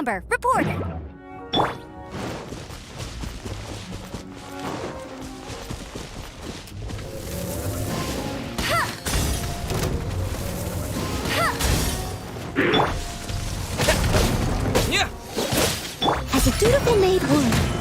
Amber, reporting. As a dutiful maid would.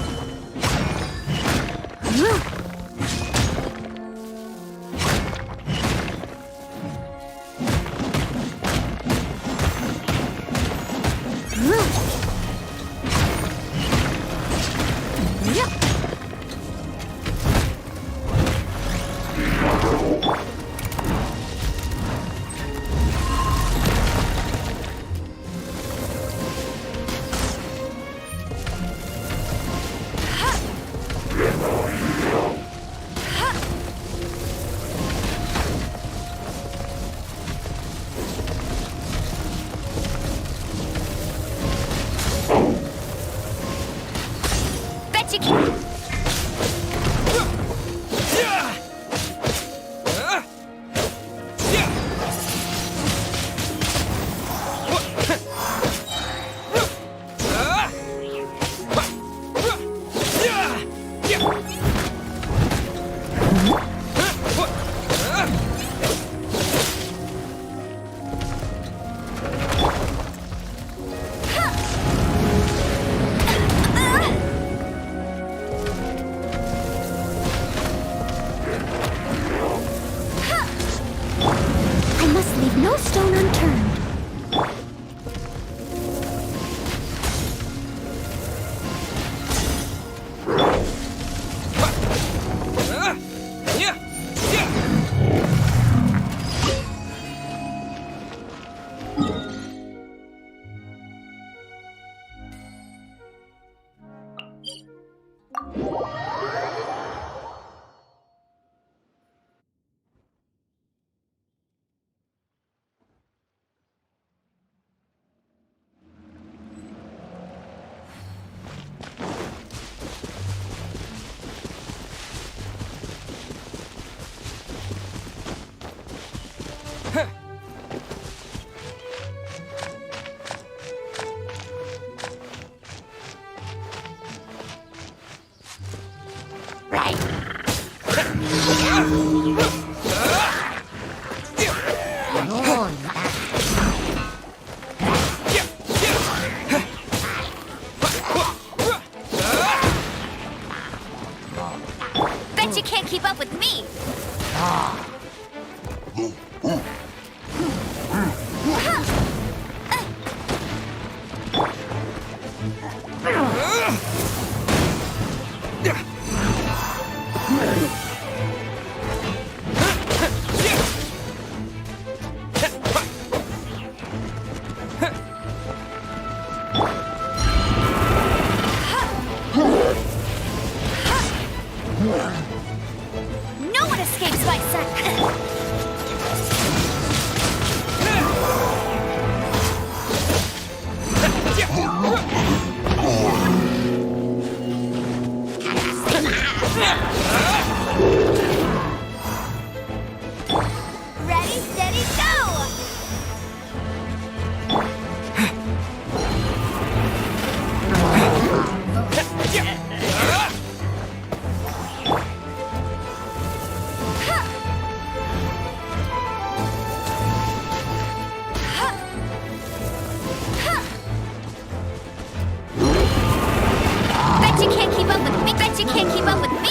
Bet you can't. I must leave no stone unturned. Bet you can't keep up with me. No one escapes my sight. Ready, steady, go! Bet you can't keep up with me. Bet you can't keep up with me.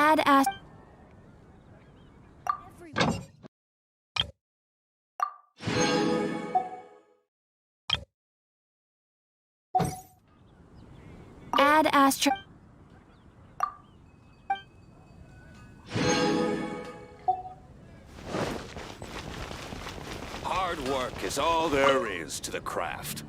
Add as. Add astro. Hard work is all there is to the craft.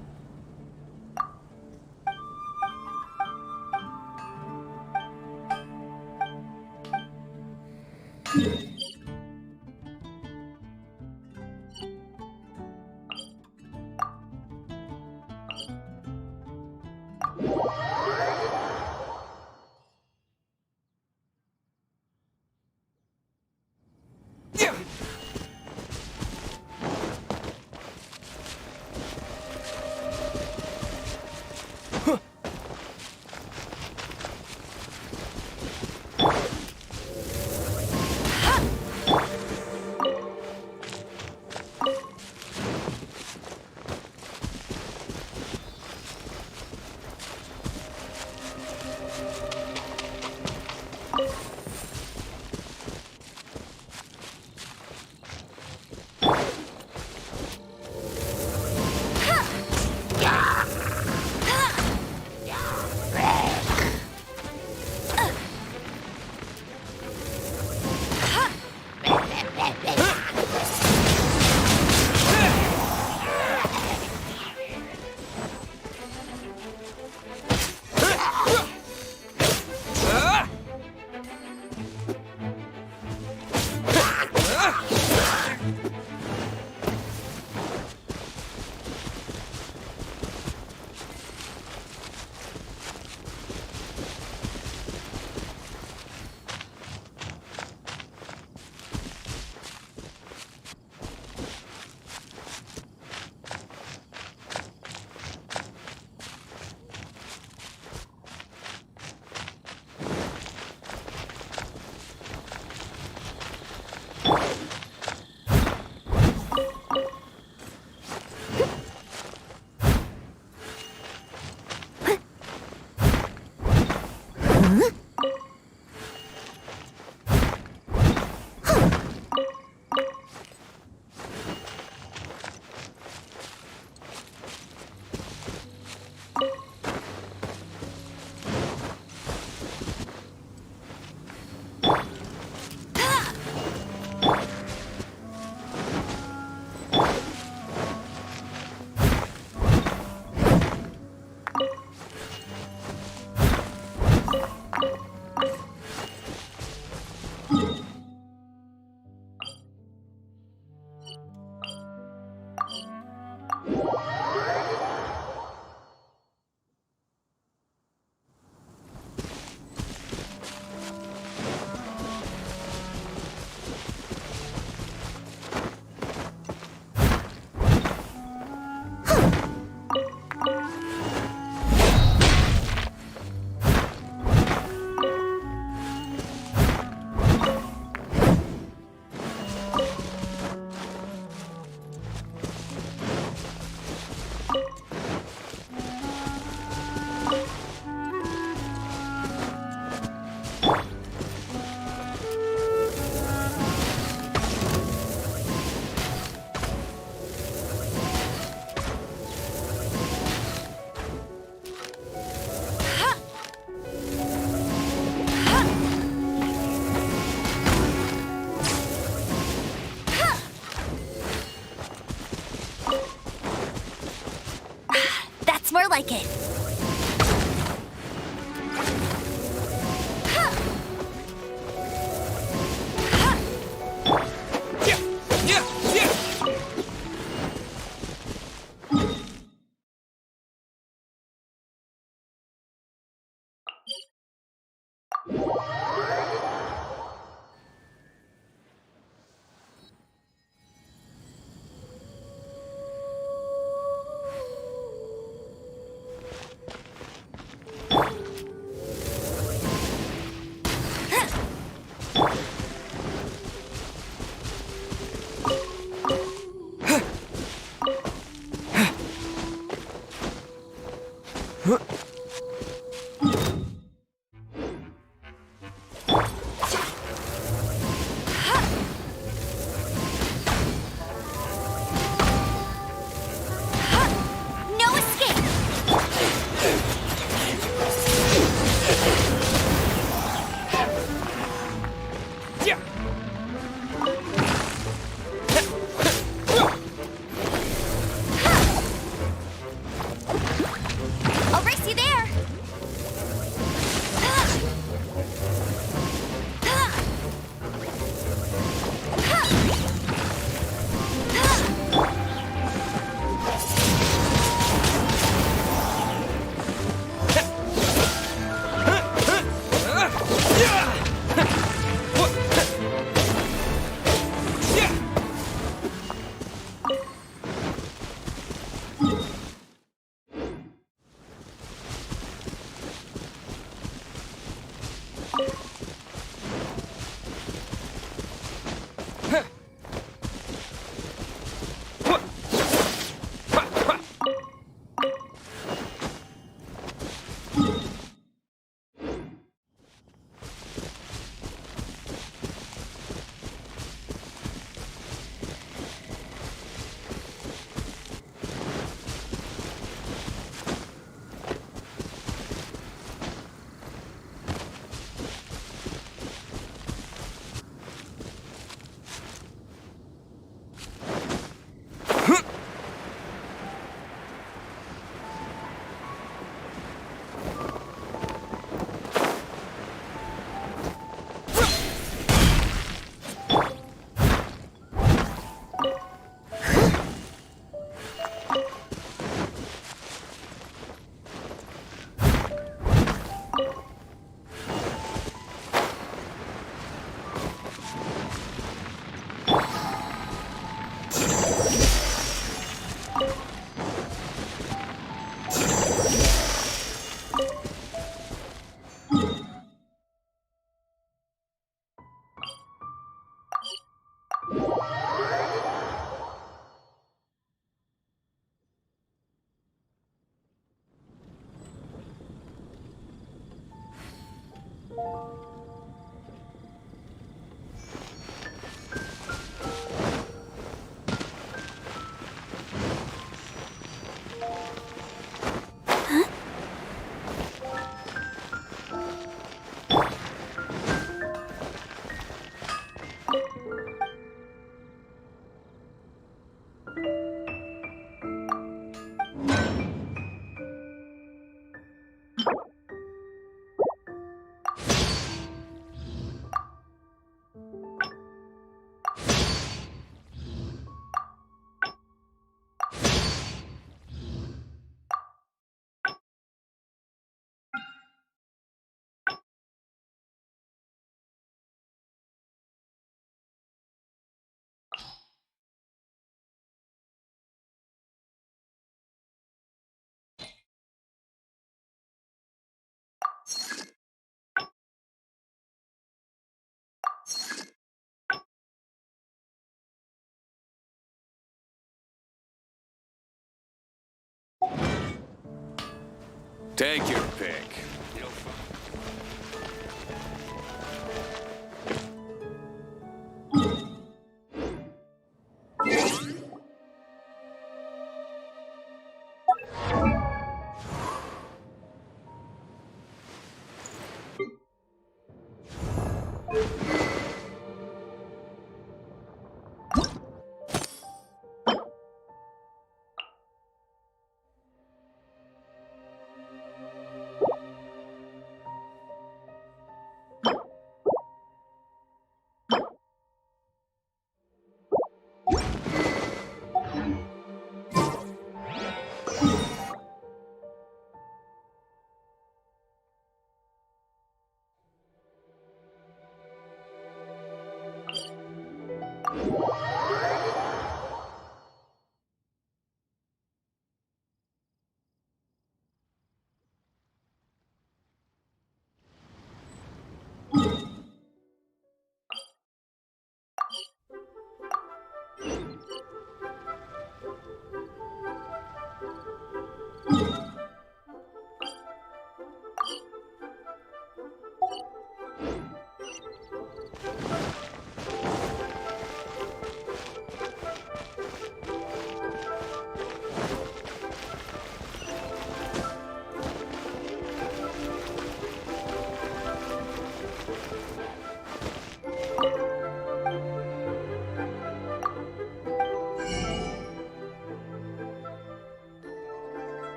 Take your pick.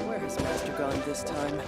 Where has Master gone this time?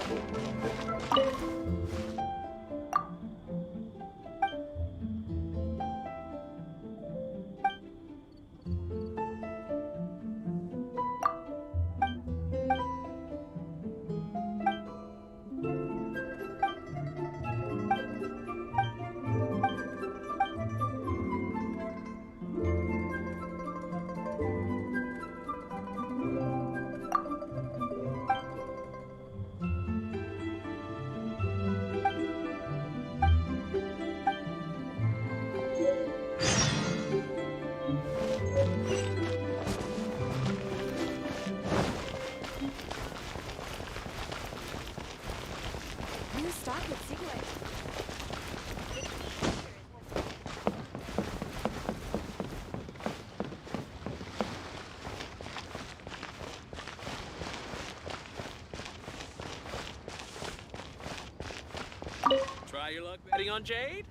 New stock with cigarette. Try your luck betting on Jade?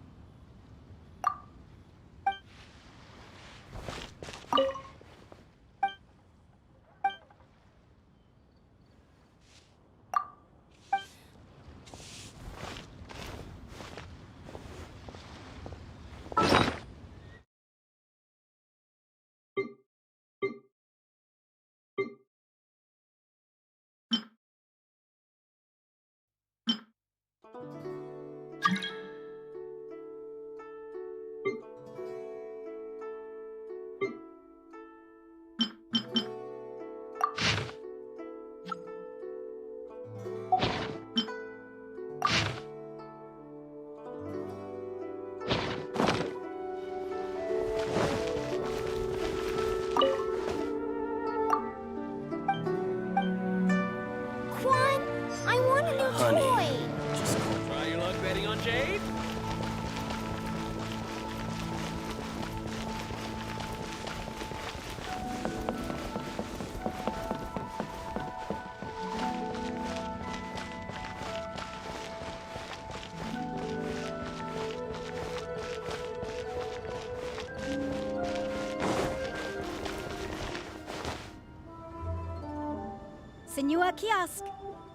Senua Kiosk,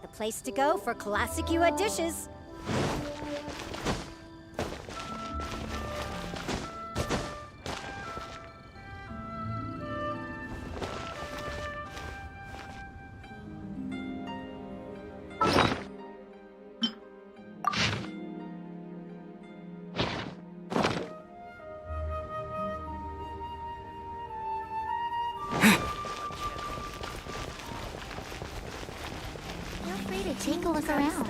the place to go for classic Yua dishes. Feel free to take a look around.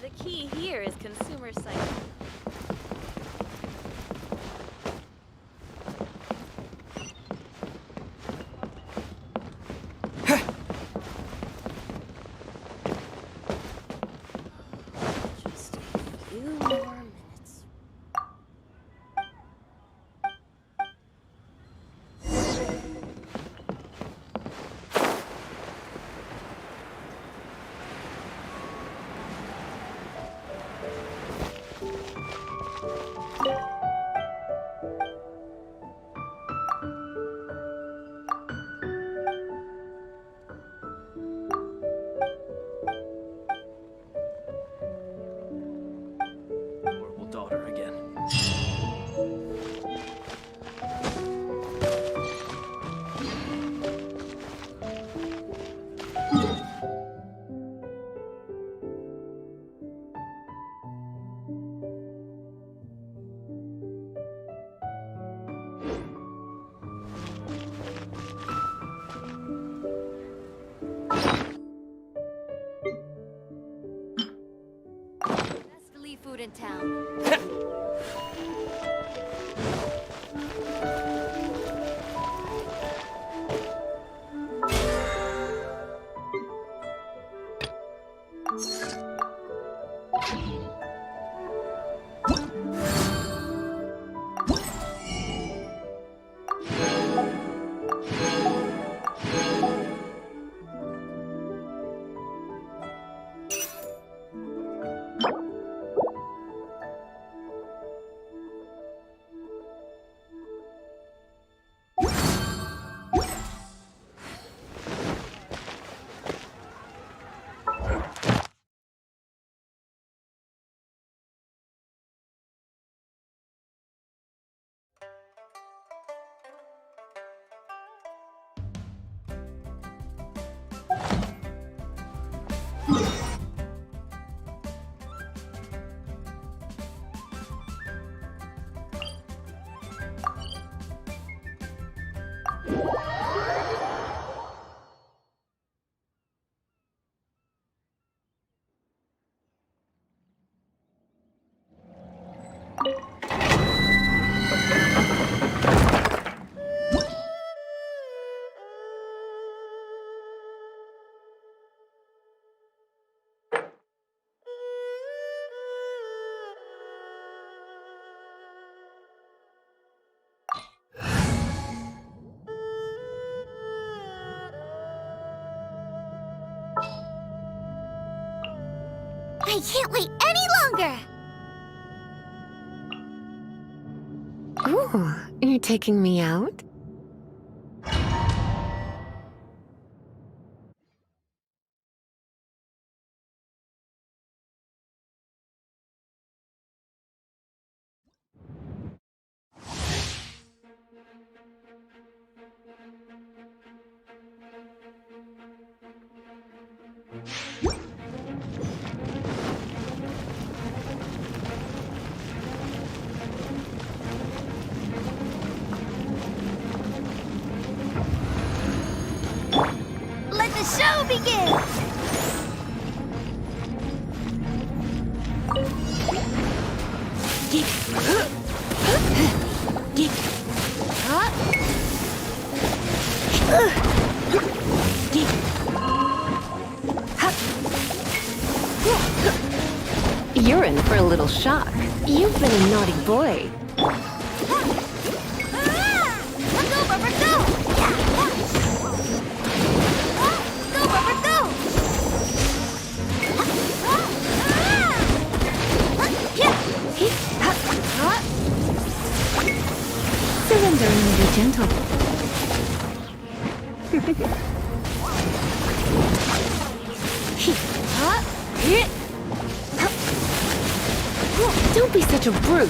The key here is consumer psyche. Just a few more minutes. Horrible daughter again. Best Lee food in town. I can't wait any longer! Ooh, you're taking me out? Let the show begin! You're in for a little shock. You've been a naughty boy. Let's go, Rubber, go! Go, Rubber, go! Surrendering will be gentle. Don't be such a brute.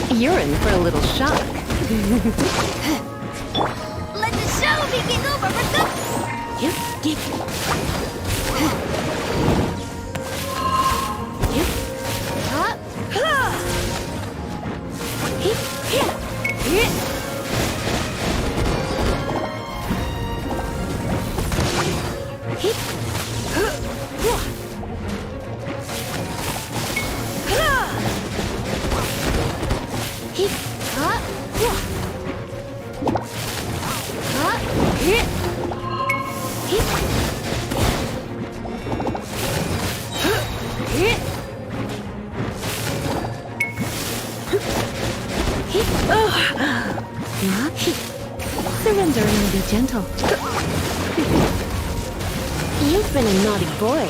You're in for a little shock. Let the show begin over. Surrender and be gentle. You've been a naughty boy.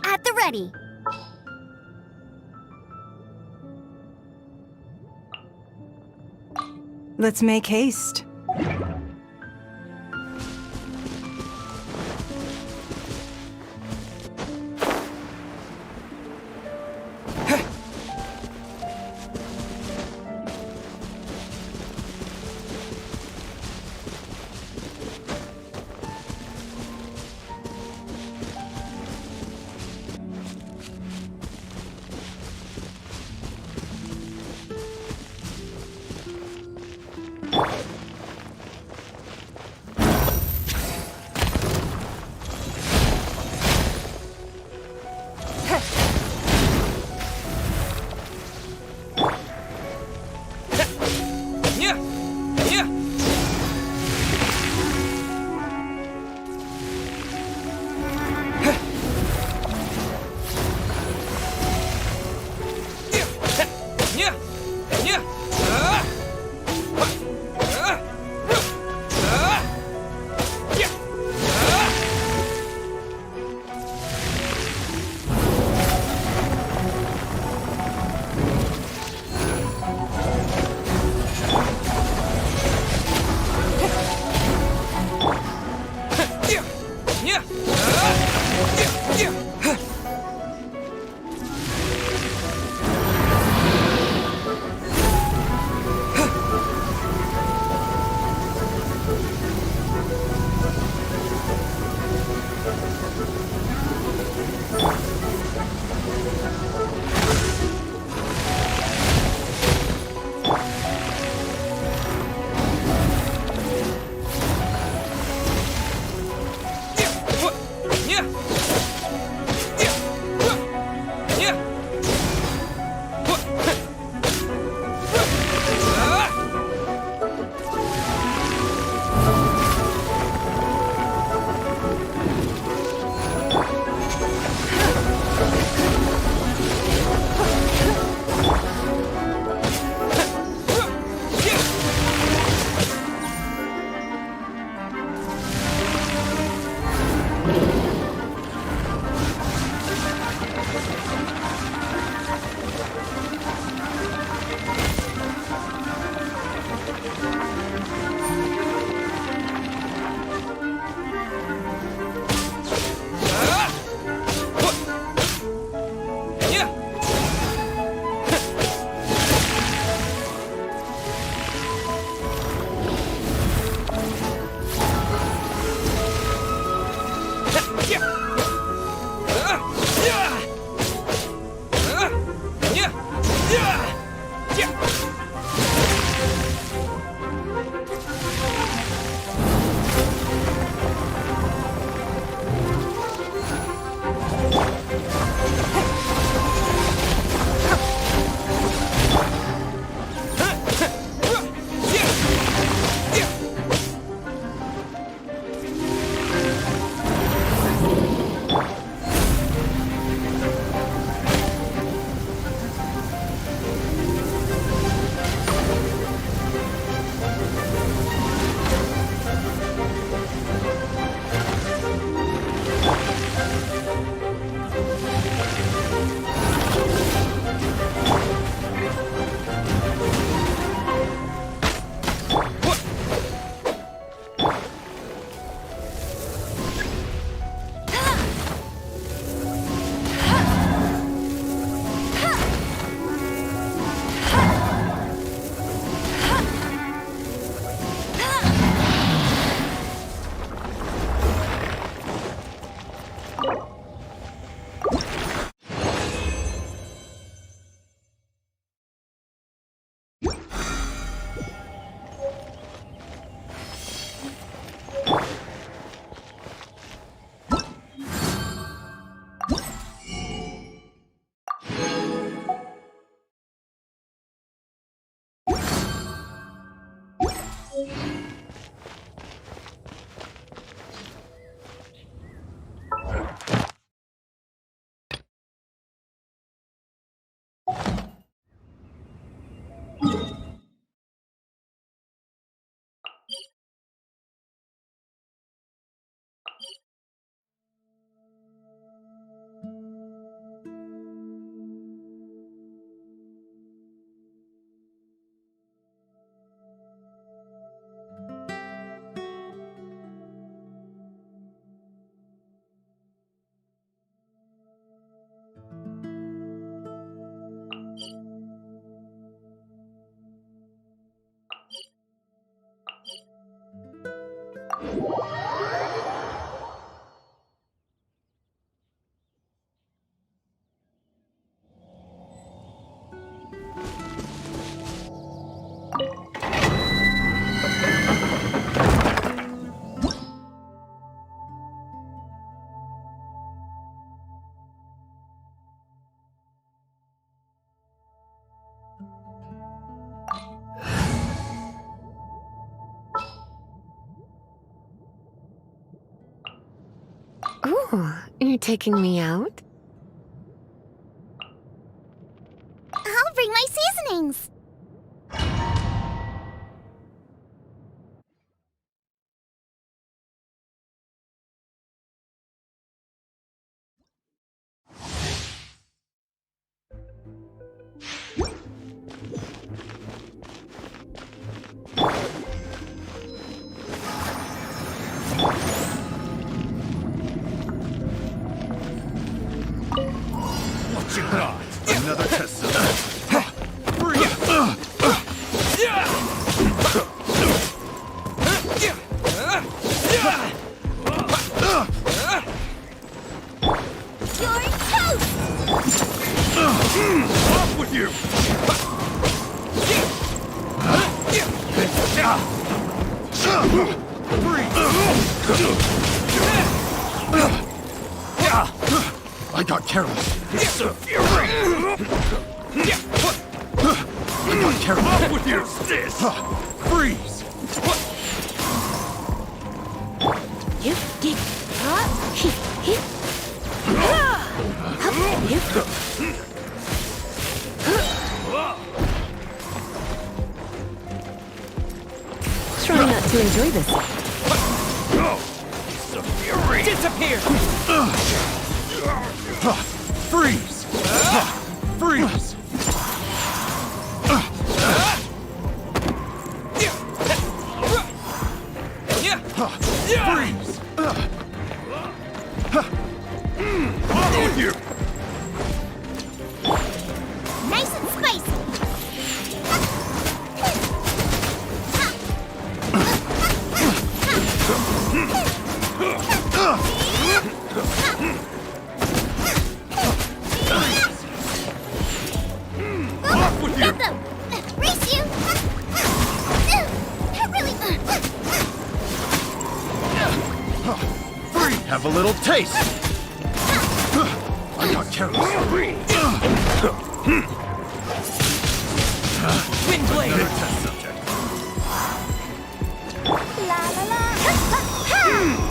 At the ready. Let's make haste. Ooh, you're taking me out? I'll Don't bring my seasonings! Watch your God. Another test. You're toast! Off with you! I got careless. It's a fury! I got careless. Off with you! This! Freeze! You did. Try not to enjoy this. It's a fury! Disappear! Freeze! Freeze! Freeze! Off with you! Nice and spicy! Off with you! Get them! Race you! Really? Free! Have a little taste! I got careless. Wind blade! Another test subject. La la la!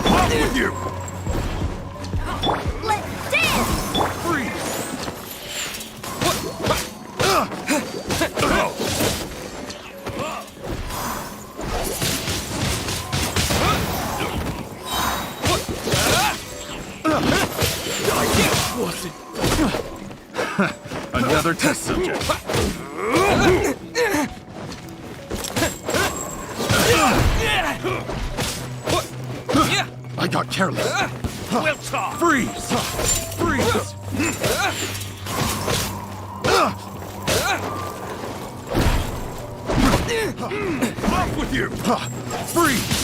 Off with you! Let's dance! Freeze! Another test subject. I got careless. We'll talk! Freeze! Freeze! Off with you! Freeze!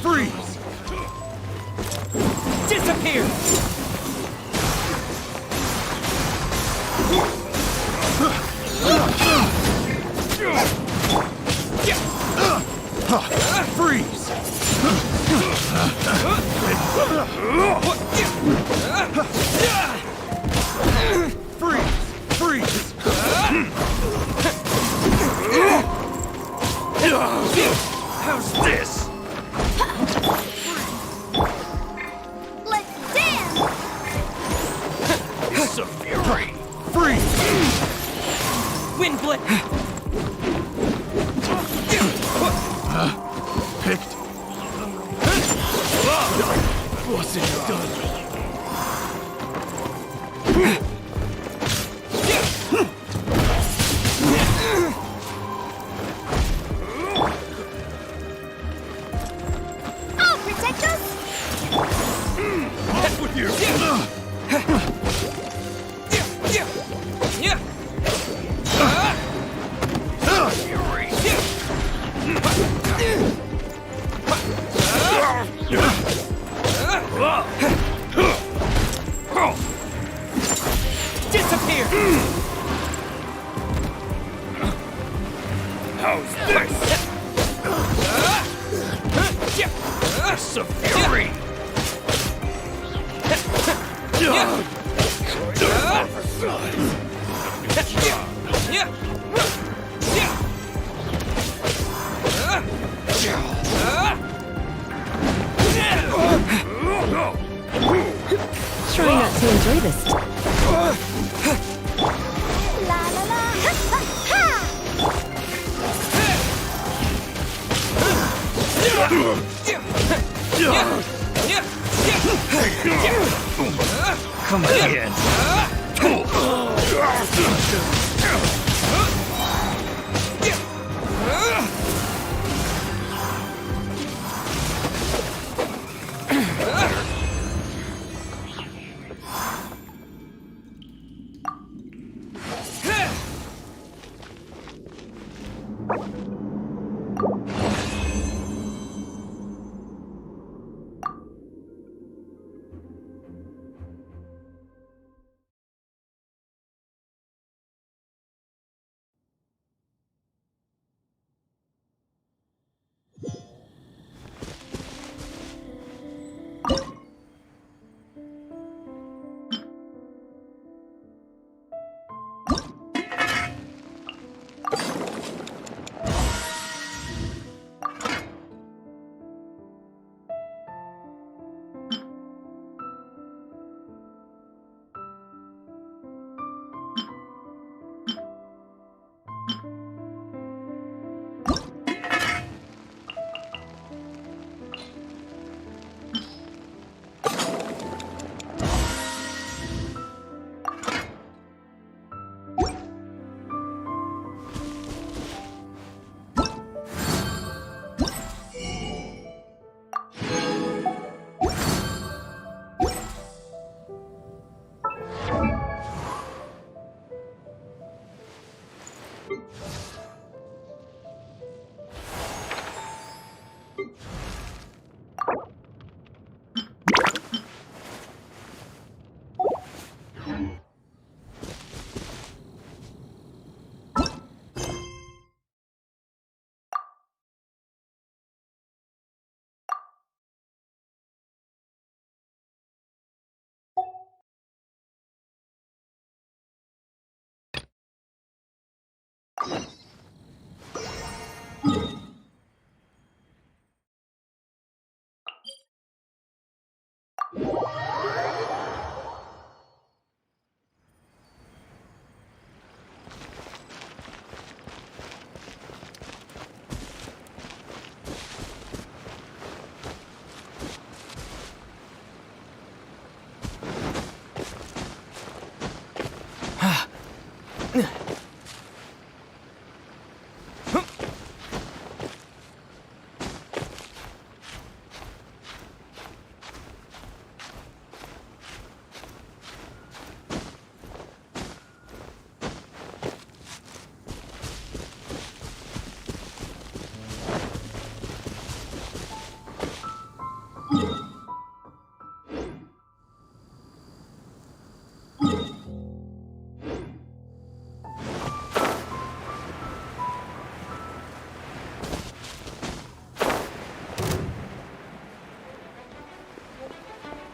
Freeze! Disappear! Freeze! Freeze! Freeze! How's this? Let's dance! It's a fury! Freeze! Wind blade! Picked. Wasn't done. I'll protect us! Off with you! Disappear! How's this? It's a fury! try not to enjoy this. La la la. Ha, ha, Come again.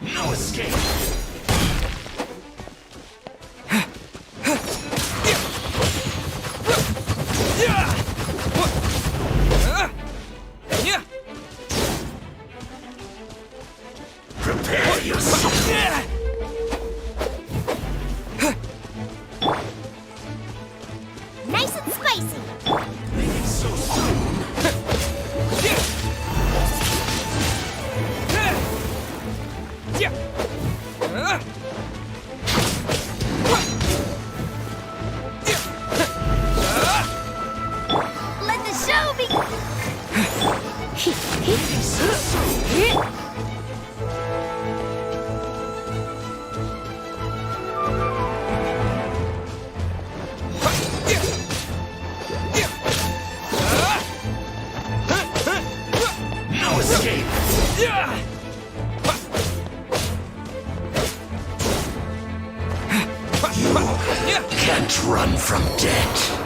No escape. Prepare yourself. Nice and spicy. Leaving so soon. Let the show begin. No escape. Can't run from death.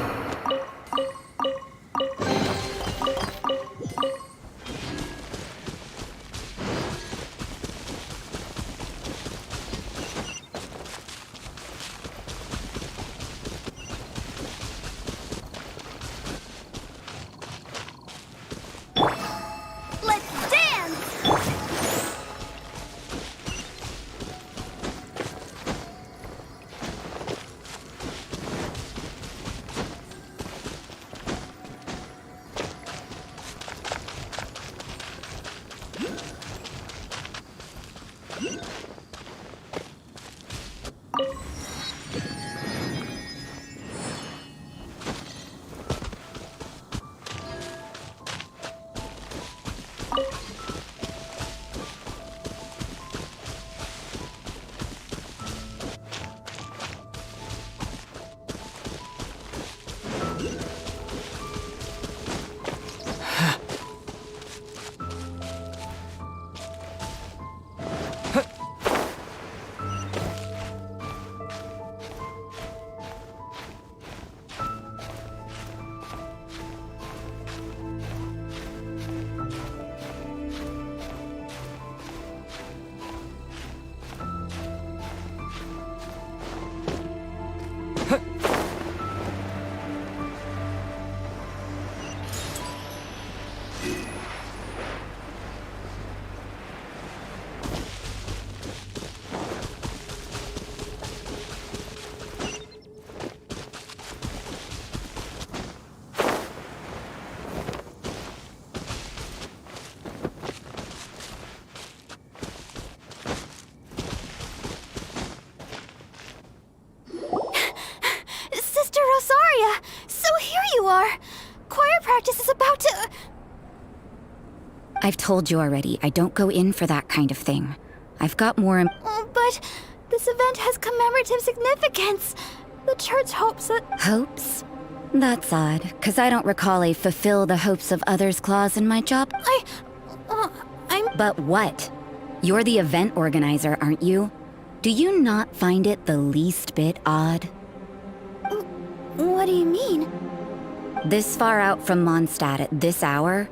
Let's dance. I've told you already, I don't go in for that kind of thing. I've got more. Oh, but this event has commemorative significance. The church hopes that. Hopes? That's odd, because I don't recall a fulfill the hopes of others clause in my job. I'm. But what? You're the event organizer, aren't you? Do you not find it the least bit odd? What do you mean? This far out from Mondstadt at this hour?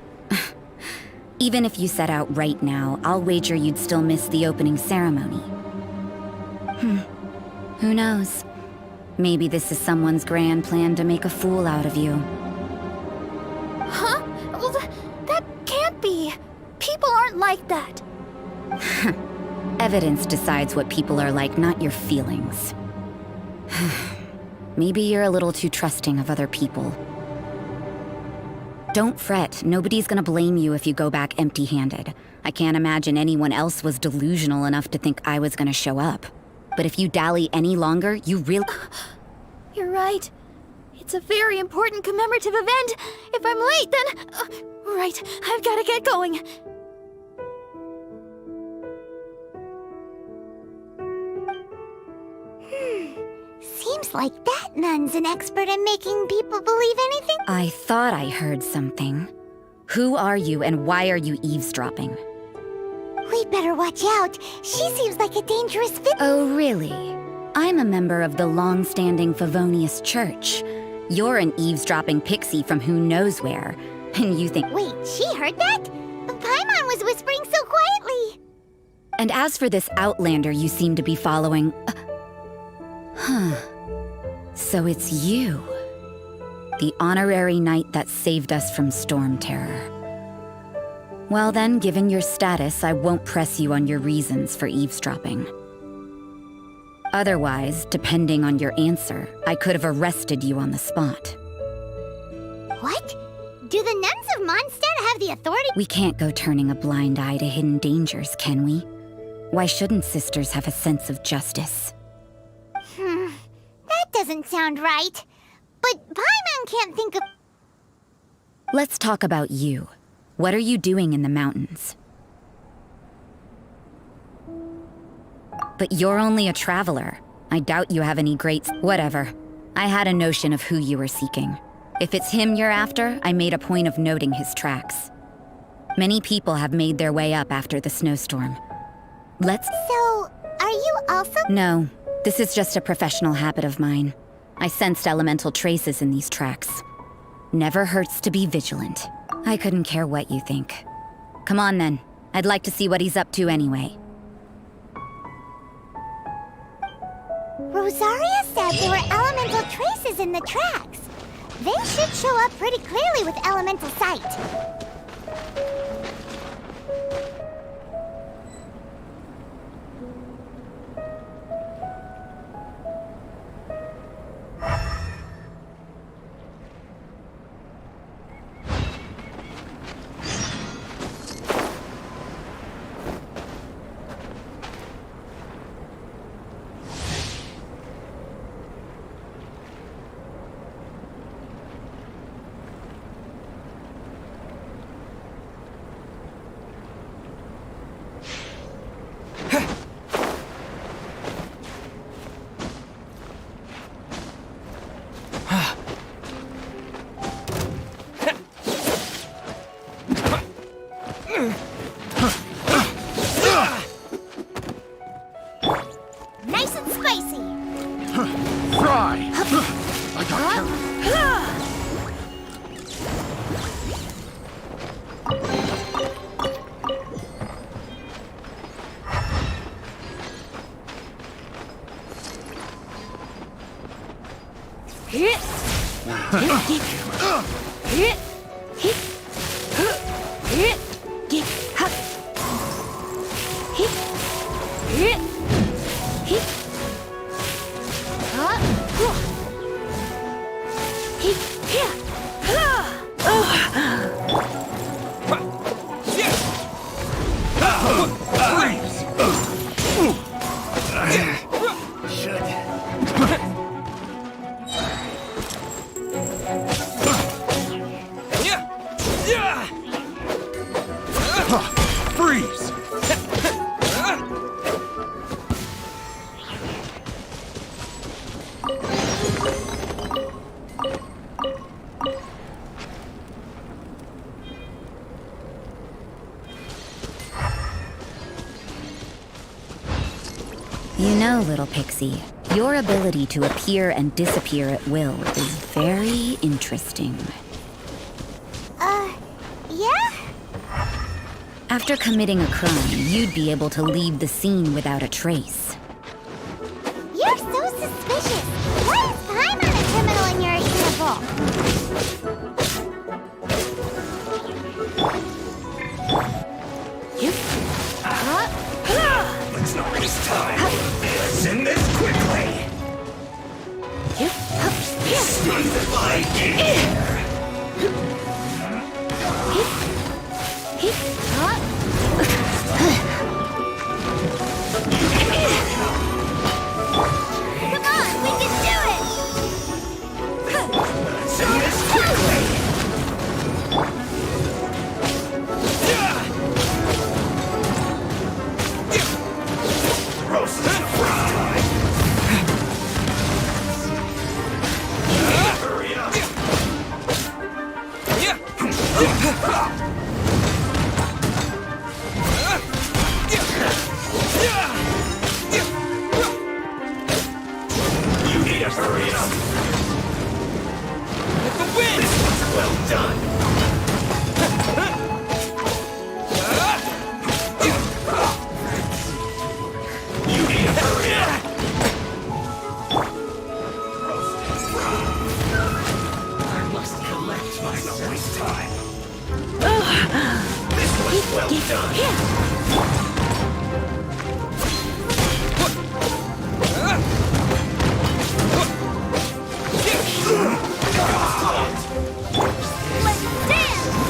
Even if you set out right now, I'll wager you'd still miss the opening ceremony. Who knows? Maybe this is someone's grand plan to make a fool out of you. Huh? Well, that can't be. People aren't like that. Evidence decides what people are like, not your feelings. Maybe you're a little too trusting of other people. Don't fret, nobody's gonna blame you if you go back empty-handed. I can't imagine anyone else was delusional enough to think I was gonna show up. But if you dally any longer, you really... You're right. It's a very important commemorative event. If I'm late, then... right, I've gotta get going. Seems like that nun's an expert in making people believe anything. I thought I heard something. Who are you and why are you eavesdropping? We better watch out. She seems like a dangerous fit. Oh, really? I'm a member of the long-standing Favonius Church. You're an eavesdropping pixie from who knows where. And you think... Wait, she heard that? Paimon was whispering so quietly. And as for this outlander you seem to be following... So it's you. The honorary knight that saved us from storm terror. Well then, given your status, I won't press you on your reasons for eavesdropping. Otherwise, depending on your answer, I could have arrested you on the spot. What? Do the nuns of Mondstadt have the authority? We can't go turning a blind eye to hidden dangers, can we? Why shouldn't sisters have a sense of justice? That doesn't sound right. But Paimon can't think of... Let's talk about you. What are you doing in the mountains? But you're only a traveler. I doubt you have any great... Whatever. I had a notion of who you were seeking. If it's him you're after, I made a point of noting his tracks. Many people have made their way up after the snowstorm. Let's... So, are you also... No, this is just a professional habit of mine. I sensed elemental traces in these tracks. Never hurts to be vigilant. I couldn't care what you think. Come on then. I'd like to see what he's up to anyway. Rosaria said there were elemental traces in the tracks. They should show up pretty clearly with elemental sight. Nice and spicy. Fry! I got carried. know, little pixie, your ability to appear and disappear at will is very interesting. Yeah? After committing a crime, you'd be able to leave the scene without a trace. You're so suspicious. What is time on a criminal in your uniform? Let's not waste time. Let's end this quickly. Stay the light. Come on, we can do it! Let's end this quickly. Roast and fry. Hurry up. You need to hurry up. With the wind! This one's well done. You need to hurry up. Roast and fry. I must collect myself. Don't waste time. This one's well done. Let's dance!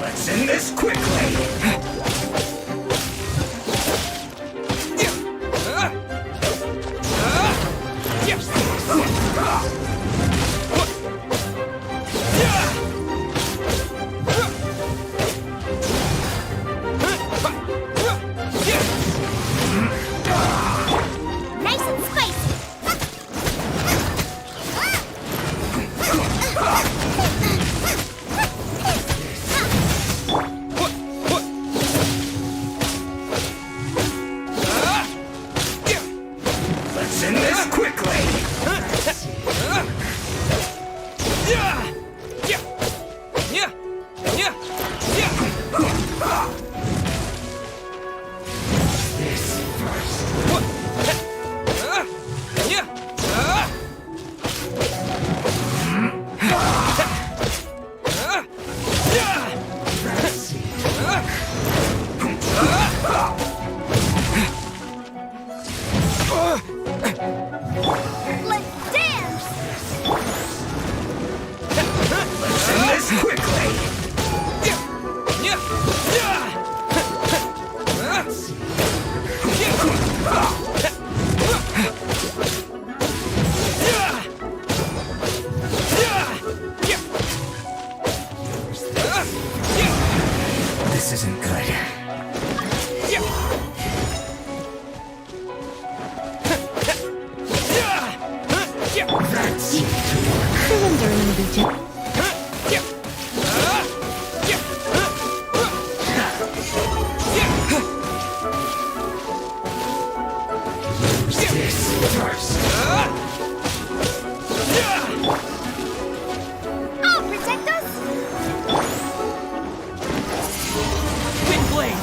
Let's end this quickly. Nice and spicy! Let's end this quickly. This first. Let's dance! Let's end this quickly. This isn't good. Surrendering the gem. This first. I'll protect us! Wind blade!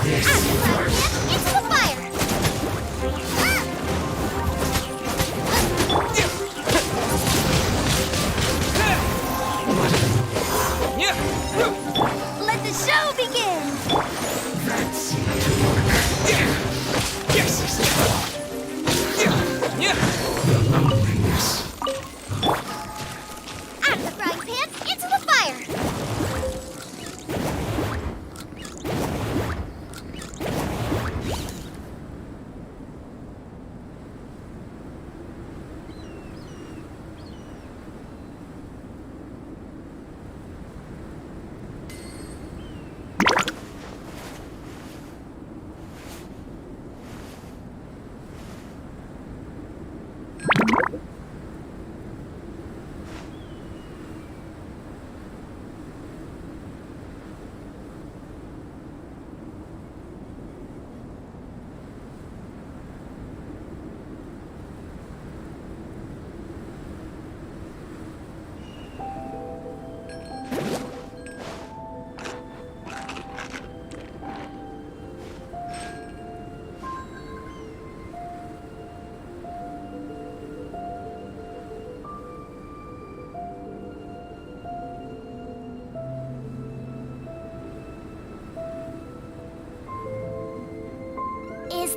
This first. It's the fire!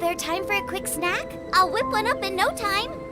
there time for a quick snack? I'll whip one up in no time.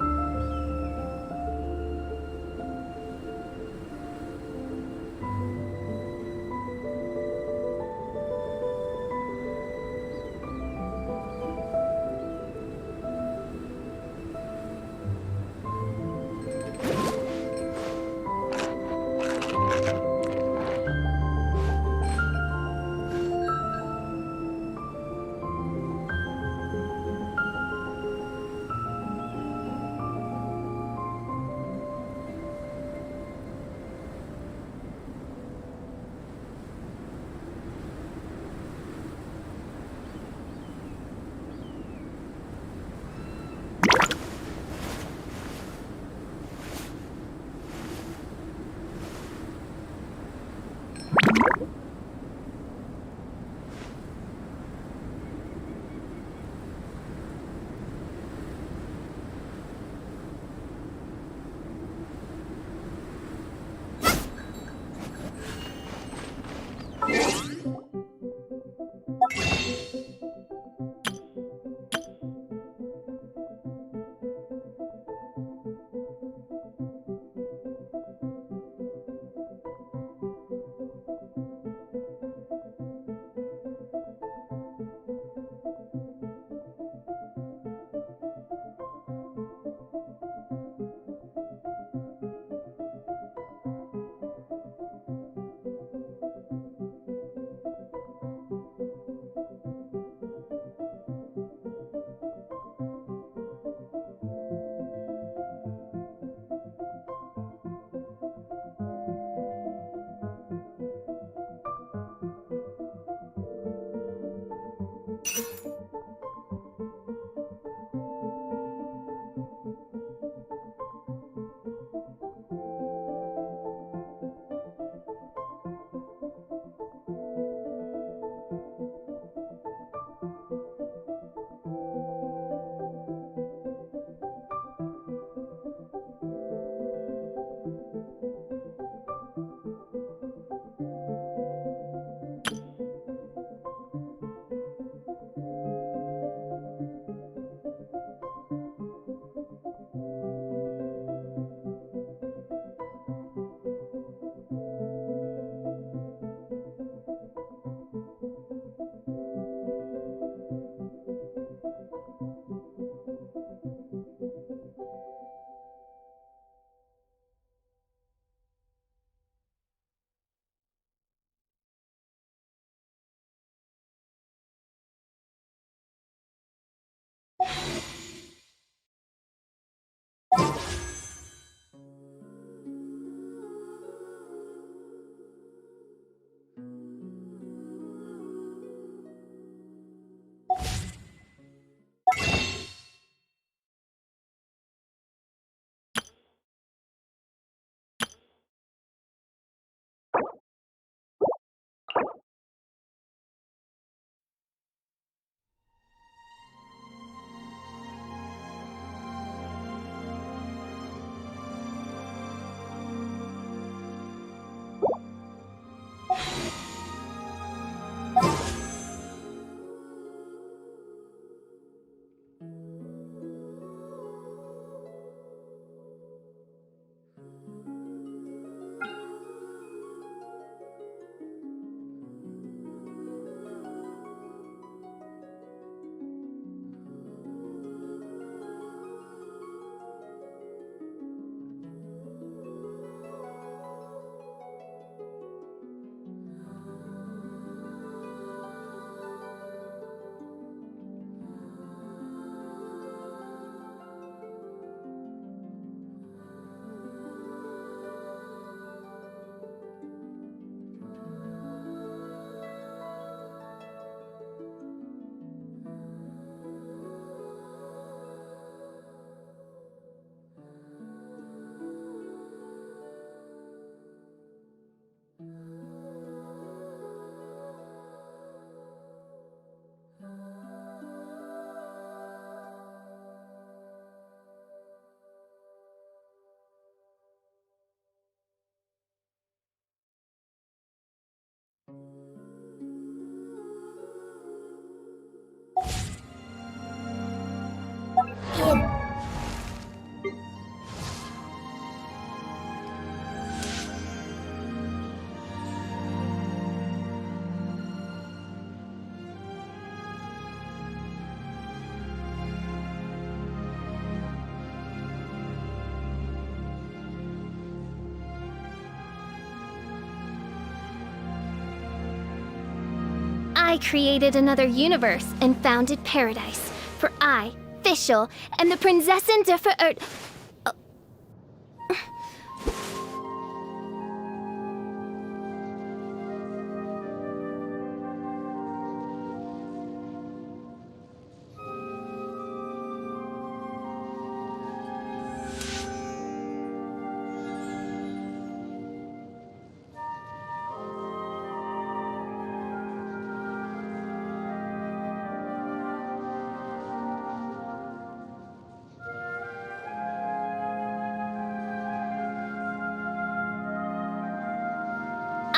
I created another universe and founded paradise. For I, Fischl, am the Prinzessin der Verirrt...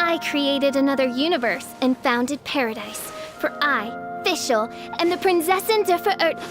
I created another universe and founded paradise. For I, Fischl, am the Prinzessin der Verirrt...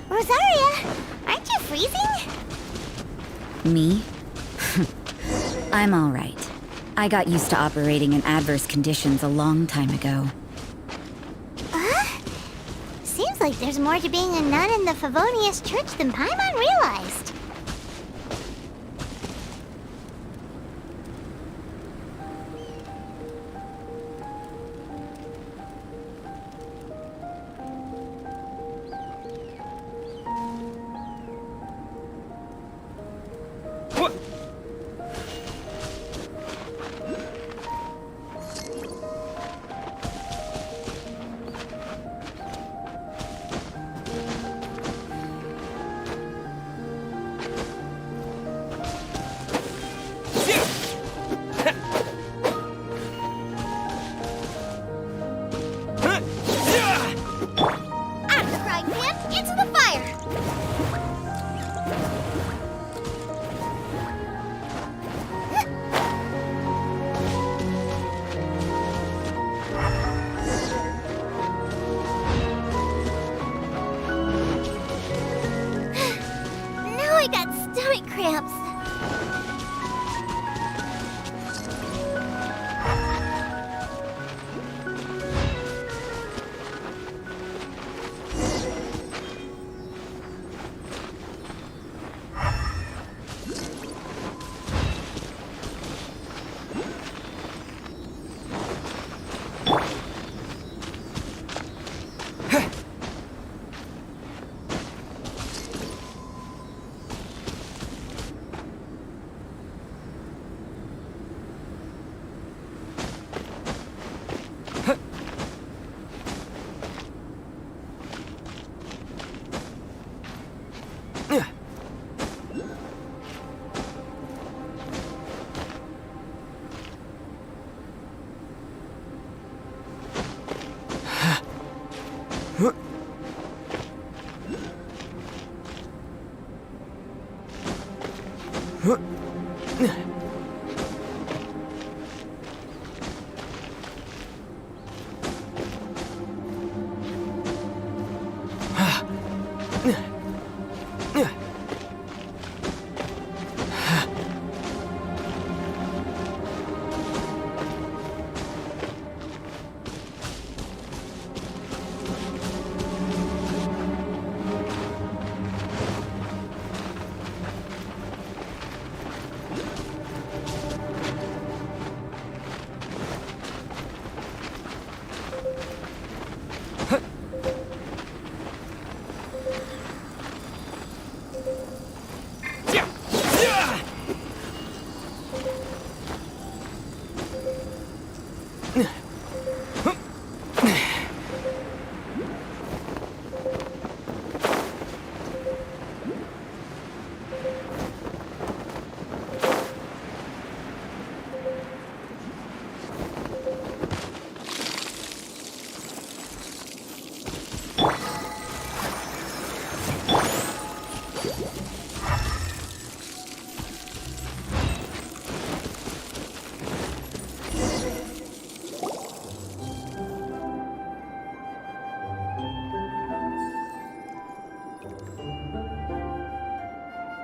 Rosaria, aren't you freezing? Me? I'm all right. I got used to operating in adverse conditions a long time ago. Seems like there's more to being a nun in the Favonius Church than Paimon realized.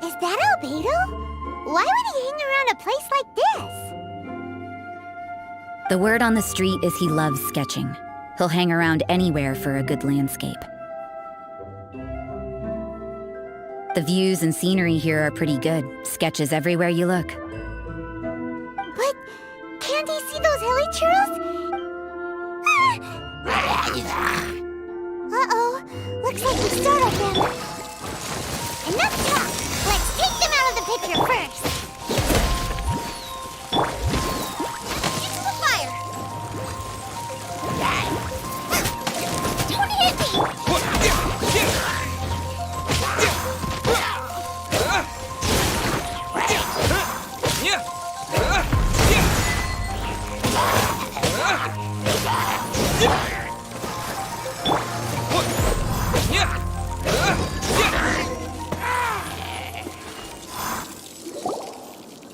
Is that Albedo? Why would he hang around a place like this? The word on the street is he loves sketching. He'll hang around anywhere for a good landscape. The views and scenery here are pretty good. Sketches everywhere you look. But can't he see those hilly churls? Uh-oh. Looks like we startled them. Enough talk. Let's take them out of the picture first. Into the fire. Don't hit me!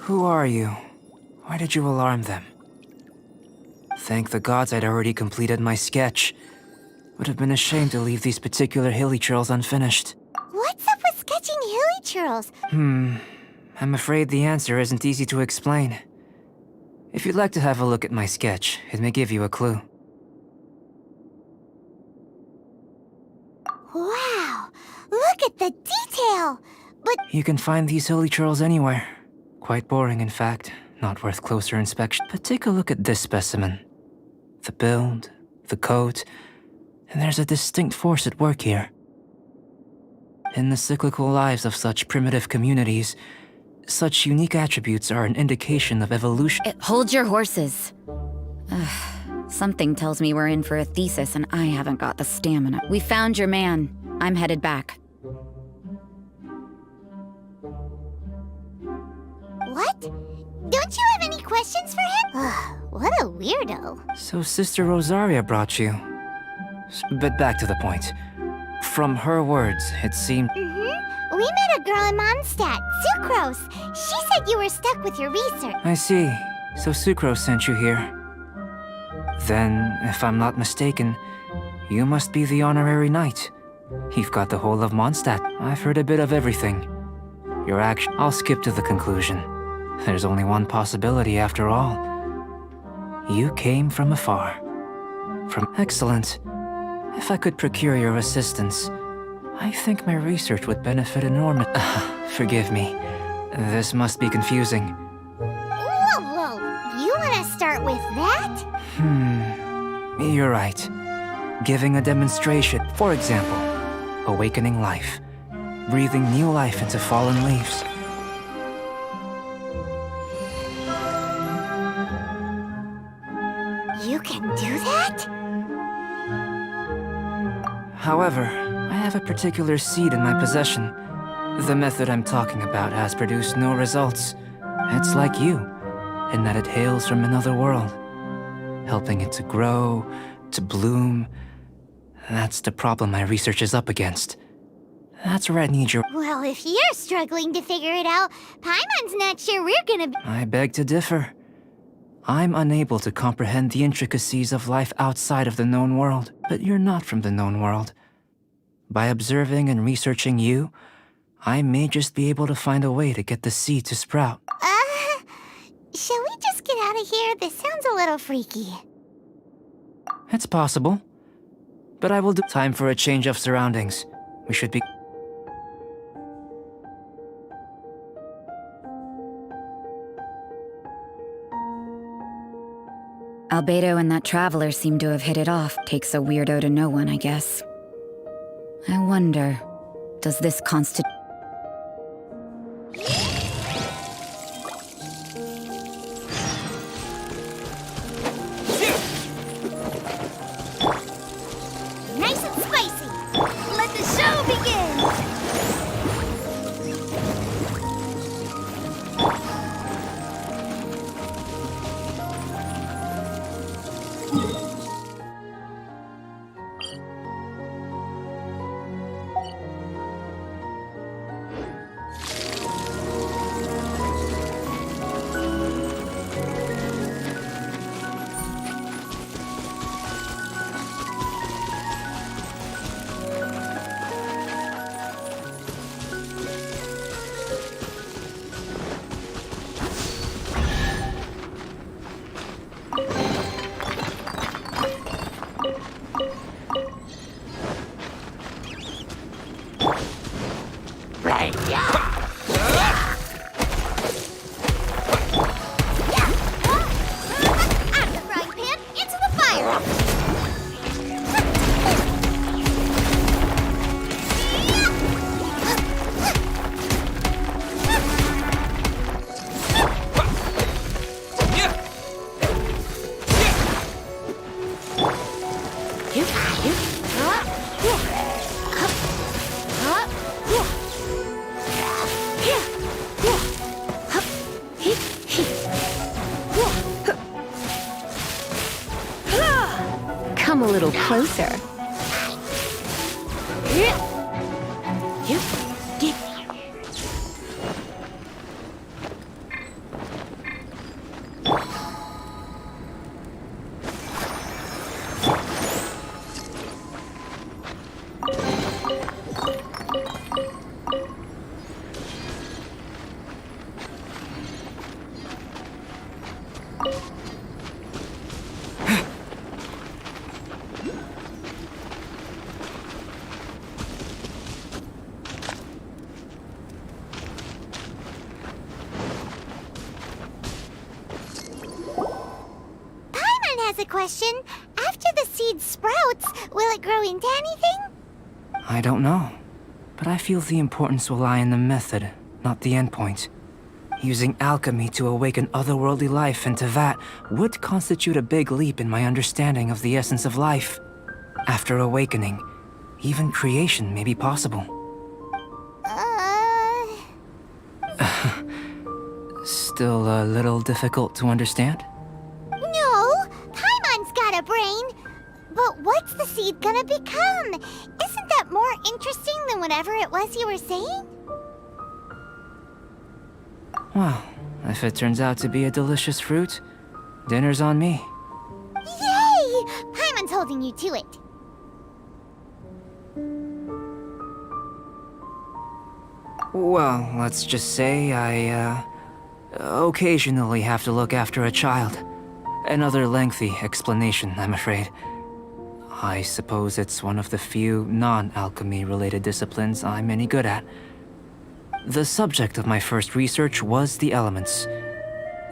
Who are you? Why did you alarm them? Thank the gods I'd already completed my sketch. Would have been a shame to leave these particular hilly churls unfinished. What's up with sketching hilly churls? I'm afraid the answer isn't easy to explain. If you'd like to have a look at my sketch, it may give you a clue. Wow! Look at the detail! But You can find these hilly churls anywhere. Quite boring, in fact. Not worth closer inspection. But take a look at this specimen. The build, the coat, and there's a distinct force at work here. In the cyclical lives of such primitive communities, such unique attributes are an indication of evolution. Hold your horses. Something tells me we're in for a thesis and I haven't got the stamina. We found your man. I'm headed back. what? Don't you have any questions for him? What a weirdo. So Sister Rosaria brought you. But back to the point. From her words, it seemed... We met a girl in Mondstadt, Sucrose. She said you were stuck with your research. I see. So Sucrose sent you here. Then, if I'm not mistaken, you must be the honorary knight. You've got the whole of Mondstadt. I've heard a bit of everything. Your action... I'll skip to the conclusion. There's only one possibility after all. You came from afar. Excellent. If I could procure your assistance, I think my research would benefit enormously. Forgive me. This must be confusing. Whoa. You want to start with that? You're right. Giving a demonstration, for example, awakening life, breathing new life into fallen leaves. You can do that? However, I have a particular seed in my possession. The method I'm talking about has produced no results. It's like you, in that it hails from another world, helping it to grow, to bloom. That's the problem my research is up against. That's where I need your... Well, if you're struggling to figure it out, Paimon's not sure we're gonna be. I beg to differ. I'm unable to comprehend the intricacies of life outside of the known world, but you're not from the known world. By observing and researching you, I may just be able to find a way to get the seed to sprout. Shall we just get out of here? This sounds a little freaky. It's possible. But I will do time for a change of surroundings. We should be... Albedo and that traveler seem to have hit it off. Takes a weirdo to know one, I guess. I wonder, does this constitute... Nice and spicy. Let the show begin. Out of the frying pan, into the fire. Come a little closer. Paimon has a question. After the seed sprouts, will it grow into anything? I don't know. But I feel the importance will lie in the method, not the endpoint. Using alchemy to awaken otherworldly life into that would constitute a big leap in my understanding of the essence of life. After awakening, even creation may be possible. Still a little difficult to understand? No, Paimon's got a brain. But what's the seed gonna become? Isn't that more interesting than whatever it was you were saying? Well, if it turns out to be a delicious fruit, dinner's on me. Yay! Paimon's holding you to it. Well, let's just say I, occasionally have to look after a child. Another lengthy explanation, I'm afraid. I suppose it's one of the few non-alchemy related disciplines I'm any good at. The subject of my first research was the elements.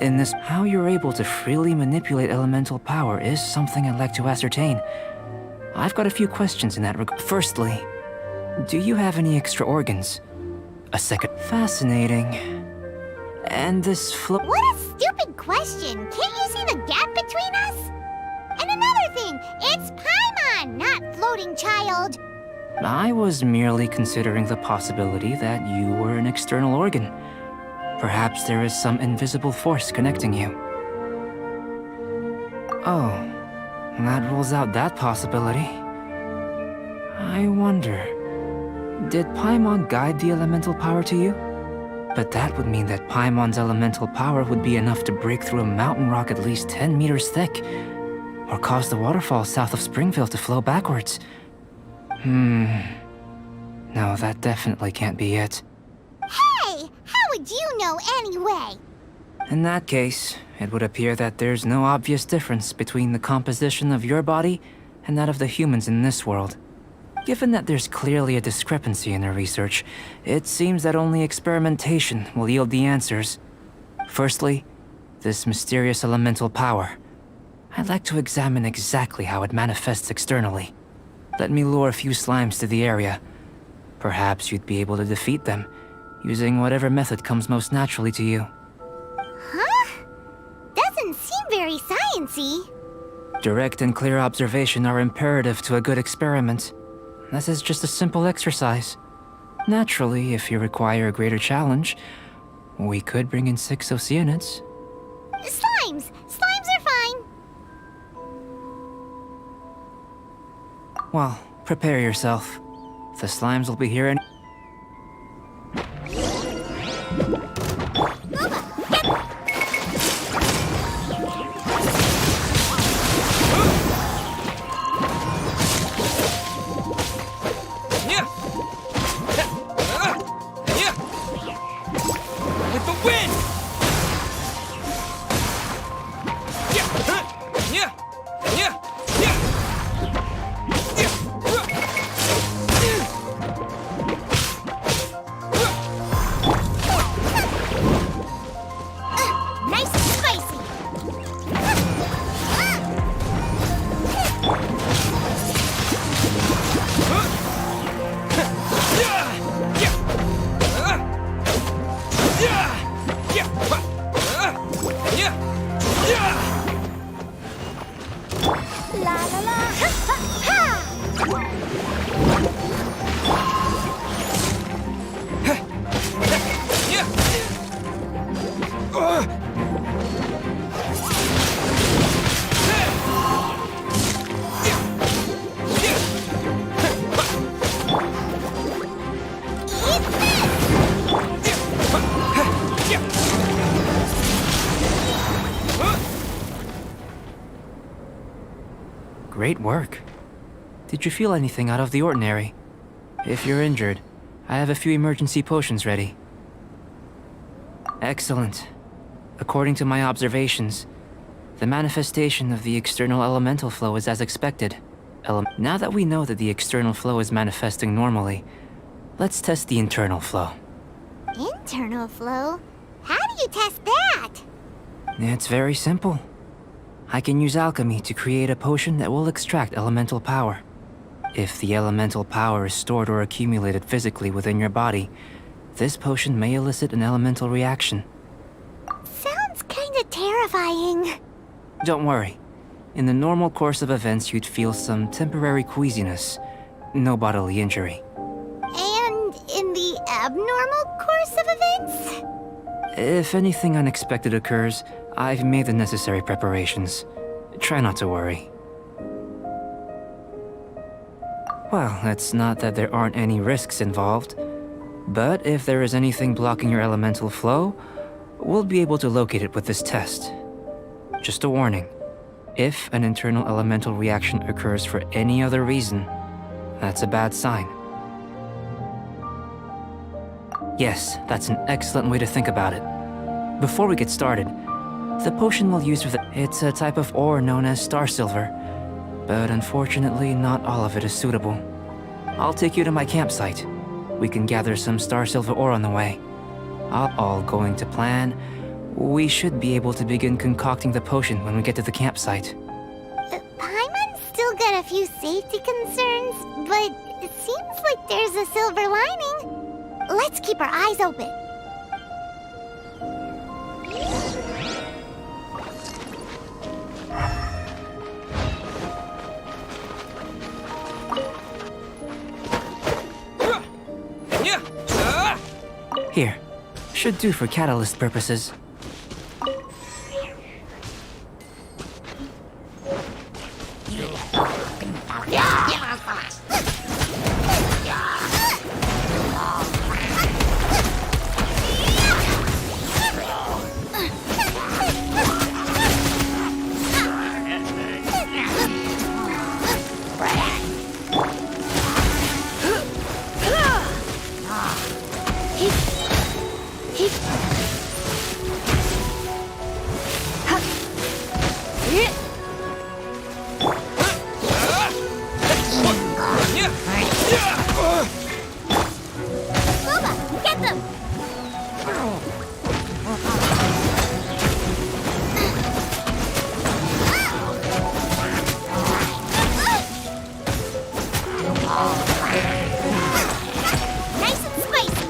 In this, how you're able to freely manipulate elemental power is something I'd like to ascertain. I've got a few questions in that regard. Firstly, do you have any extra organs? A second, fascinating. And this What a stupid question! Can't you see the gap between us? And another thing, it's Paimon, not floating child. I was merely considering the possibility that you were an external organ. Perhaps there is some invisible force connecting you. Oh, that rules out that possibility. I wonder, did Paimon guide the elemental power to you? But that would mean that Paimon's elemental power would be enough to break through a mountain rock at least 10 meters thick, or cause the waterfall south of Springfield to flow backwards. No, that definitely can't be it. Hey! How would you know anyway? In that case, it would appear that there's no obvious difference between the composition of your body and that of the humans in this world. Given that there's clearly a discrepancy in our research, it seems that only experimentation will yield the answers. Firstly, this mysterious elemental power. I'd like to examine exactly how it manifests externally. Let me lure a few slimes to the area. Perhaps you'd be able to defeat them, using whatever method comes most naturally to you. Huh? Doesn't seem very sciencey. Direct and clear observation are imperative to a good experiment. This is just a simple exercise. Naturally, if you require a greater challenge, we could bring in 6 Oceanids. Slimes! Slimes are fine! Well, prepare yourself. The slimes will be here in... With the wind! Nice and spicy! La la la! Ha ha ha! Great work. Did you feel anything out of the ordinary? If you're injured, I have a few emergency potions ready. Excellent. According to my observations, the manifestation of the external elemental flow is as expected. Now that we know that the external flow is manifesting normally, let's test the internal flow. Internal flow? How do you test that? It's very simple. I can use alchemy to create a potion that will extract elemental power. If the elemental power is stored or accumulated physically within your body, this potion may elicit an elemental reaction. Sounds kinda terrifying. Don't worry. In the normal course of events, you'd feel some temporary queasiness. No bodily injury. And in the abnormal course of events? If anything unexpected occurs, I've made the necessary preparations. Try not to worry. Well, it's not that there aren't any risks involved, but if there is anything blocking your elemental flow, we'll be able to locate it with this test. Just a warning. If an internal elemental reaction occurs for any other reason, that's a bad sign. Yes, that's an excellent way to think about it. Before we get started, the potion we'll use it's a type of ore known as star silver, but unfortunately not all of it is suitable. I'll take you to my campsite. We can gather some star silver ore on the way. All going to plan, we should be able to begin concocting the potion when we get to the campsite. Paimon's still got a few safety concerns, but it seems like there's a silver lining. Let's keep our eyes open. Here, should do for catalyst purposes. Booba, get them! Nice and spicy!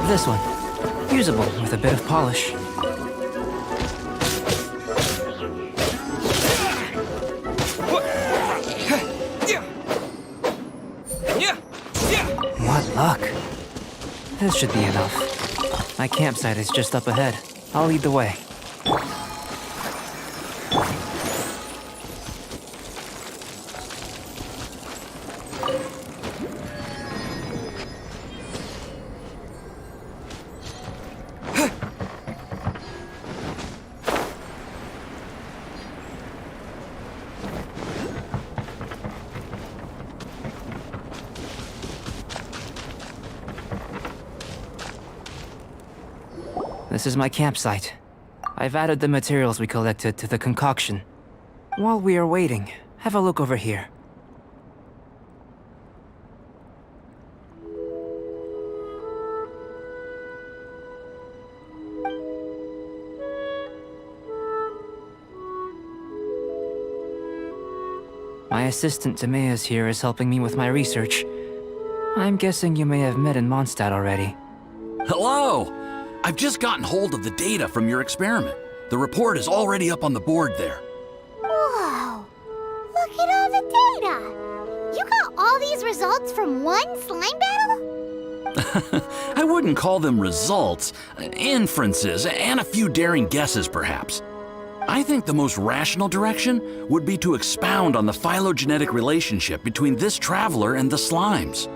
This one. Usable with a bit of polish. What luck. This should be enough. My campsite is just up ahead. I'll lead the way. This is my campsite. I've added the materials we collected to the concoction. While we are waiting, have a look over here. My assistant Timaeus here is helping me with my research. I'm guessing you may have met in Mondstadt already. Hello! I've just gotten hold of the data from your experiment. The report is already up on the board there. Whoa! Look at all the data! You got all these results from one slime battle? I wouldn't call them results, inferences, and a few daring guesses perhaps. I think the most rational direction would be to expound on the phylogenetic relationship between this traveler and the slimes.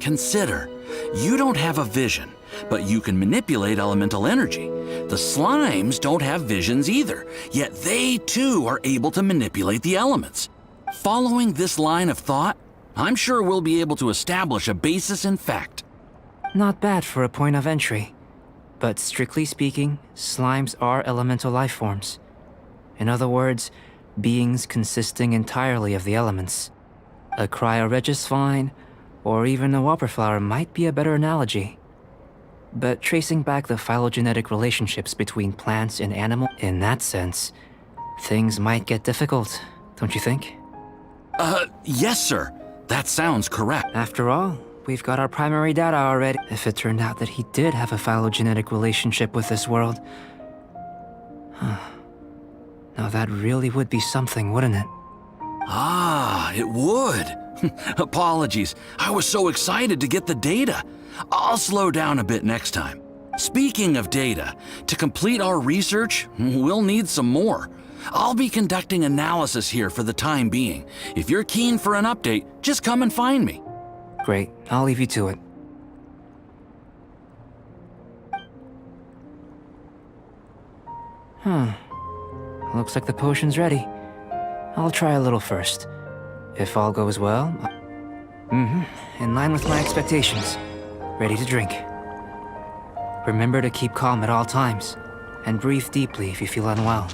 Consider. You don't have a vision, but you can manipulate elemental energy. The slimes don't have visions either, yet they too are able to manipulate the elements. Following this line of thought, I'm sure we'll be able to establish a basis in fact. Not bad for a point of entry. But strictly speaking, slimes are elemental life forms. In other words, beings consisting entirely of the elements. A cryoregis vine, or even a whopperflower might be a better analogy. But tracing back the phylogenetic relationships between plants and animals, in that sense, things might get difficult, don't you think? Yes, sir. That sounds correct. After all, we've got our primary data already. If it turned out that he did have a phylogenetic relationship with this world... Now that really would be something, wouldn't it? Ah, it would. Apologies. I was so excited to get the data. I'll slow down a bit next time. Speaking of data, to complete our research, we'll need some more. I'll be conducting analysis here for the time being. If you're keen for an update, just come and find me. Great. I'll leave you to it. Looks like the potion's ready. I'll try a little first. If all goes well... in line with my expectations. Ready to drink. Remember to keep calm at all times, and breathe deeply if you feel unwell.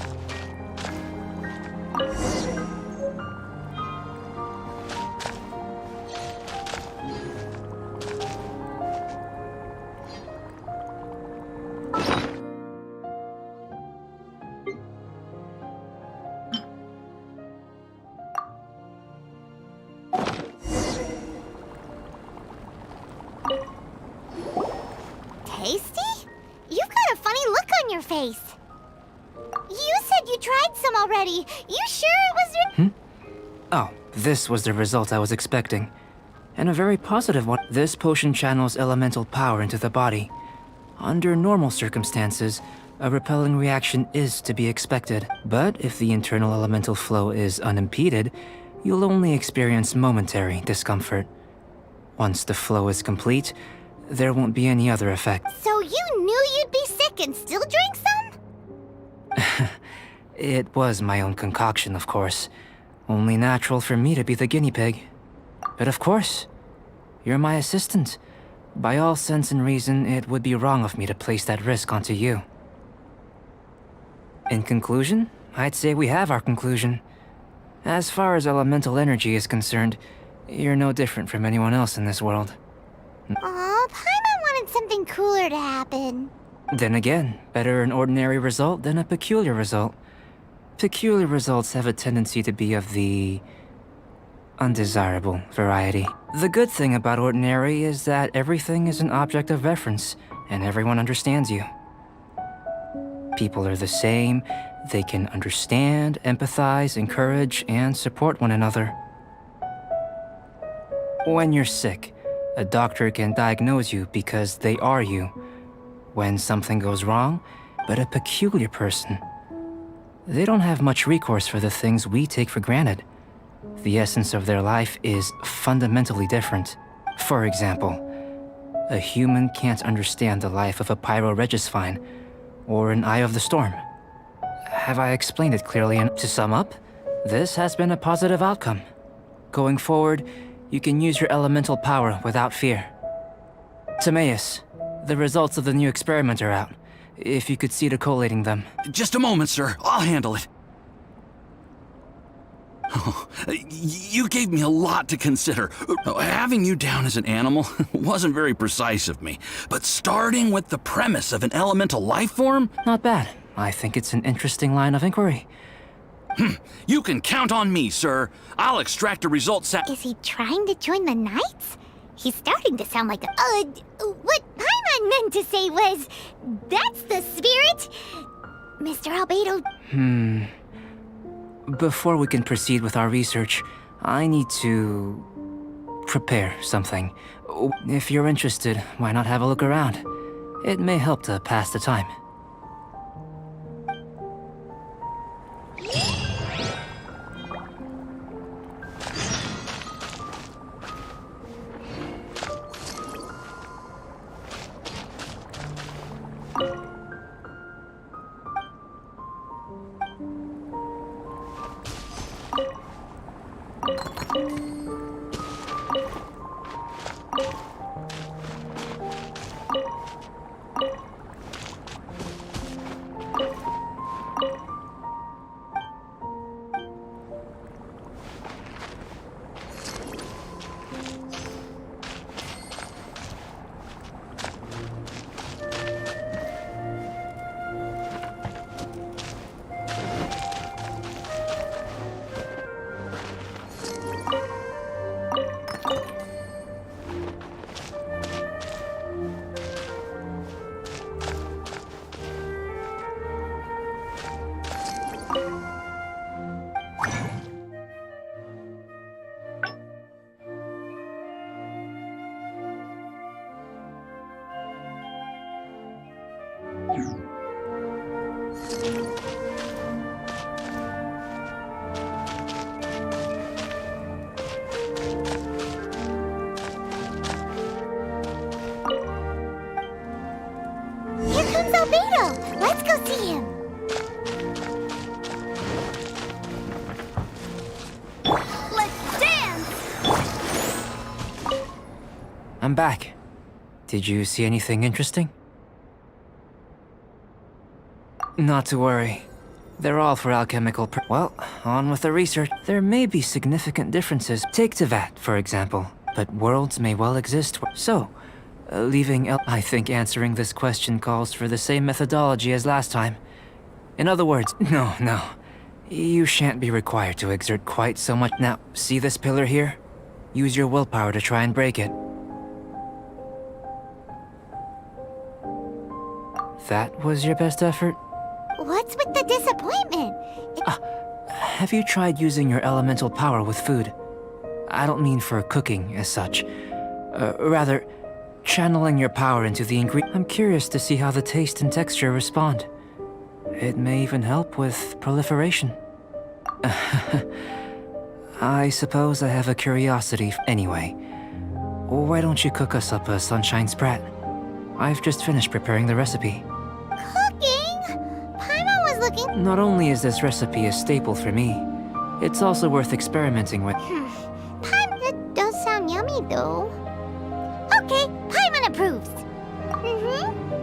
Tasty? You've got a funny look on your face. You said you tried some already. You sure it was Oh, this was the result I was expecting. And a very positive one. This potion channels elemental power into the body. Under normal circumstances, a repelling reaction is to be expected. But if the internal elemental flow is unimpeded, you'll only experience momentary discomfort. Once the flow is complete, there won't be any other effect. So you knew you'd be sick and still drank some? It was my own concoction, of course. Only natural for me to be the guinea pig. But of course, you're my assistant. By all sense and reason, it would be wrong of me to place that risk onto you. In conclusion, I'd say we have our conclusion. As far as elemental energy is concerned, you're no different from anyone else in this world. Aw, Paimon wanted something cooler to happen. Then again, better an ordinary result than a peculiar result. Peculiar results have a tendency to be of the undesirable variety. The good thing about ordinary is that everything is an object of reference, and everyone understands you. People are the same, they can understand, empathize, encourage, and support one another. When you're sick, a doctor can diagnose you because they are you. When something goes wrong, but a peculiar person, they don't have much recourse for the things we take for granted. The essence of their life is fundamentally different. For example, a human can't understand the life of a pyro-regisvine or an Eye of the Storm. Have I explained it clearly? And to sum up, this has been a positive outcome. Going forward, you can use your elemental power without fear. Timaeus, the results of the new experiment are out. If you could see to collating them. Just a moment, sir. I'll handle it. Oh, you gave me a lot to consider. Having you down as an animal wasn't very precise of me, but starting with the premise of an elemental life form? Not bad. I think it's an interesting line of inquiry. You can count on me, sir. I'll extract a result Is he trying to join the Knights? He's starting to sound like what Paimon meant to say was, that's the spirit! Mr. Albedo... Before we can proceed with our research, I need to prepare something. If you're interested, why not have a look around? It may help to pass the time. Let's go see him. Let's dance! I'm back. Did you see anything interesting? Not to worry. They're all for alchemical well, on with the research. There may be significant differences. Take Tevat, for example. But worlds may well exist. So, I think answering this question calls for the same methodology as last time. In other words, no. You shan't be required to exert quite so much. Now, see this pillar here? Use your willpower to try and break it. That was your best effort? What's with the disappointment? Have you tried using your elemental power with food? I don't mean for cooking as such. Rather, channeling your power into the ingredient. I'm curious to see how the taste and texture respond. It may even help with proliferation. I suppose I have a curiosity. Anyway, why don't you cook us up a sunshine sprat? I've just finished preparing the recipe. Cooking? Paimon was looking... Not only is this recipe a staple for me, it's also worth experimenting with. That does sound yummy, though. Okay, Paimon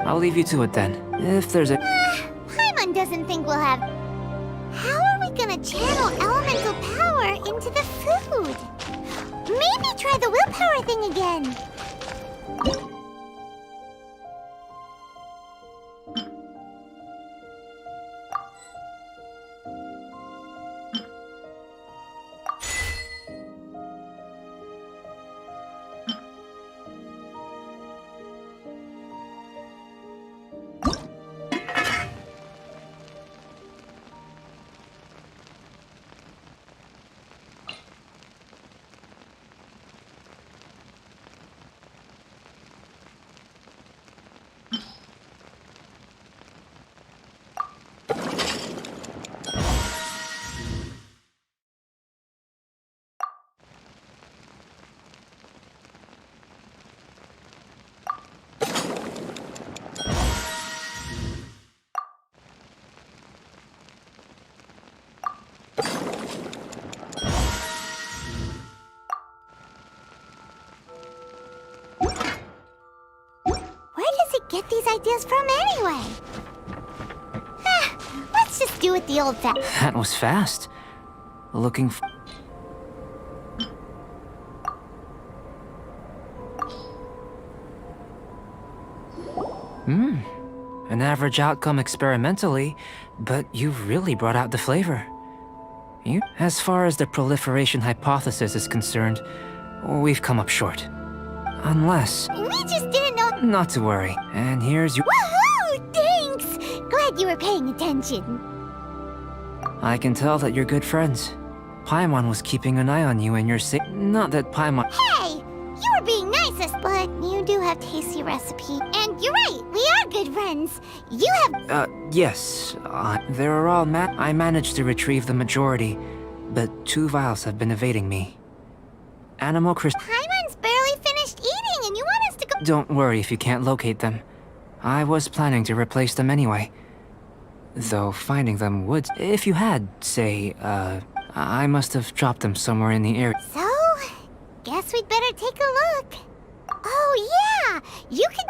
I'll leave you to it then. If there's a... Paimon doesn't think we'll have... How are we gonna channel elemental power into the food? Maybe try the willpower thing again. Get these ideas from anyway? Let's just do it the old fashioned. That was fast. Looking f... An average outcome experimentally, but you've really brought out the flavor. As far as the proliferation hypothesis is concerned, we've come up short. Unless... We just didn't know... Not to worry. And here's your... Woohoo! Thanks! Glad you were paying attention. I can tell that you're good friends. Paimon was keeping an eye on you and your Not that Paimon... Hey! You were being nicest, but you do have tasty recipe. And you're right, we are good friends. You have... Yes. There are all I managed to retrieve the majority, but 2 vials have been evading me. Animal Paimon's barely finished eating and you want us to go... Don't worry if you can't locate them. I was planning to replace them anyway. Though finding them would... If you had, say, I must have dropped them somewhere in the area. So, guess we'd better take a look. Oh yeah! You could